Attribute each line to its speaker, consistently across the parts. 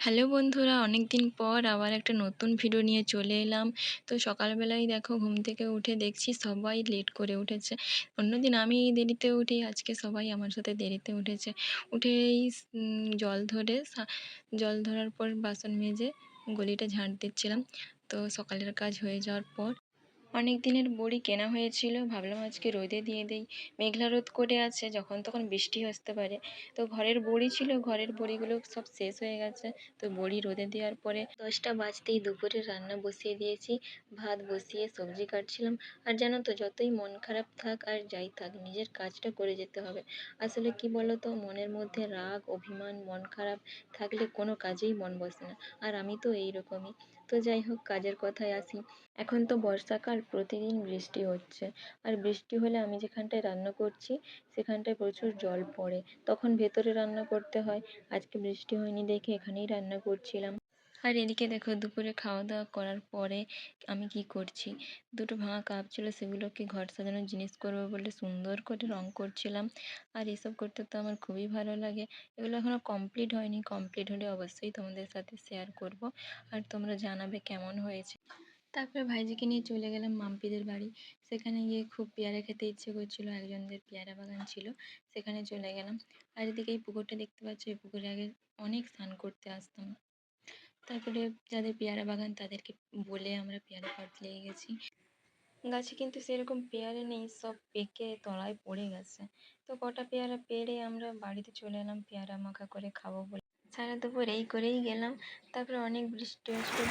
Speaker 1: Hello বন্ধুরা, অনেক দিন পর আবার একটা নতুন ভিডিও নিয়ে চলে এলাম। তো সকালবেলায় দেখো ঘুম থেকে উঠে দেখছি সবাই লেট করে উঠেছে। অন্যদিন আমি দেরিতে উঠি, আজকে সবাই আমার সাথে দেরিতে উঠেছে। উঠেই জল ধরার পর বাসন মেজে গলিটা ঝাঁট দিচ্ছিলাম। তো সকালের কাজ হয়ে যাওয়ার পর অনেক দিনের বড়ি কেনা হয়েছিল, ভাবলাম আজকে রোদে দিয়ে দেই। মেঘলা রোদ করে আছে, যখন তখন বৃষ্টি আসতে পারে। তো ঘরের বড়ি ছিল, ঘরের বড়িগুলো সব শেষ হয়ে গেছে। তো বড়ি রোদে দেওয়ার পরে 10টা বাজতেই দুপুরে রান্না বসিয়ে দিয়েছি। ভাত বসিয়ে সবজি কাটছিলাম। আর জানো তো, যতই মন খারাপ থাক আর যাই থাক, নিজের কাজটা করে যেতে হবে। আসলে কি বলো তো, মনের মধ্যে রাগ, অভিমান, মন খারাপ থাকলে কোনো কাজেই মন বসে না। আর আমি তো এইরকমই। তো যাই হোক, কাজের কথায় আসি। এখন তো বর্ষাকাল, প্রতিদিন বৃষ্টি হচ্ছে। আর বৃষ্টি হলে আমি যেখানটায় রান্না করছি সেখানটায় প্রচুর জল পড়ে, তখন ভেতরে রান্না করতে হয়। আজকে বৃষ্টি হয়নি দেখে এখানেই রান্না করছিলাম। আর এদিকে দেখো, দুপুরে খাওয়া দাওয়া করার পরে আমি কি করছি, দুটো ভাঙা কাপ ছিল, সেগুলোকে ঘর সাজানোর জিনিস করবো বলে সুন্দর করে রং করছিলাম। আর এসব করতে তো আমার খুবই ভালো লাগে। এগুলো এখনও কমপ্লিট হয়নি, কমপ্লিট হলে অবশ্যই তোমাদের সাথে শেয়ার করব। আর তোমরা জানাবে কেমন হয়েছে। তারপরে ভাইজিকে নিয়ে চলে গেলাম মাম্পিদের বাড়ি। সেখানে গিয়ে খুব পেয়ারা খেতে ইচ্ছে করছিলো, একজনদের পেয়ারা বাগান ছিল, সেখানে চলে গেলাম। আর এদিকে এই পুকুরটা দেখতে পাচ্ছ, এই পুকুরে আগে অনেক স্নান করতে আসতাম। তারপরে যাদের পেয়ারা বাগান তাদেরকে বলে আমরা পেয়ারা পাড়তে লেগে গেছি। গাছে কিন্তু সেরকম পেয়ারা নেই, সব পেকে তলায় পড়ে গেছে। তো কটা পেয়ারা পেড়ে আমরা বাড়িতে চলে এলাম পেয়ারা মাখা করে খাবো বলে। সারা দুপুর এই করেই গেলাম। তারপরে অনেক বৃষ্টি হচ্ছিল।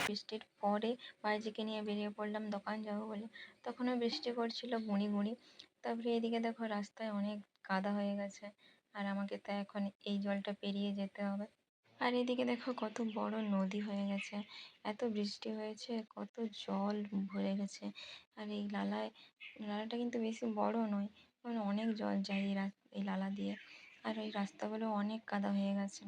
Speaker 1: বৃষ্টির পরে ভাইঝিকে নিয়ে বেরিয়ে পড়লাম দোকান যাবো বলে। তখনও বৃষ্টি পড়ছিল গুঁড়ি গুঁড়ি। তারপরে এদিকে দেখো, রাস্তায় অনেক কাদা হয়ে গেছে। আর আমাকে তো এখন এই জলটা পেরিয়ে যেতে হবে। আর এদিকে দেখো, কত বড় নদী হয়ে গেছে। এত বৃষ্টি হয়েছে, কত জল ভরে গেছে। আর এই নালাটা কিন্তু বেশি বড় নয়, মানে অনেক জল যায় এই নালা দিয়ে। আর এই রাস্তাগুলো অনেক কাদা হয়ে গেছে।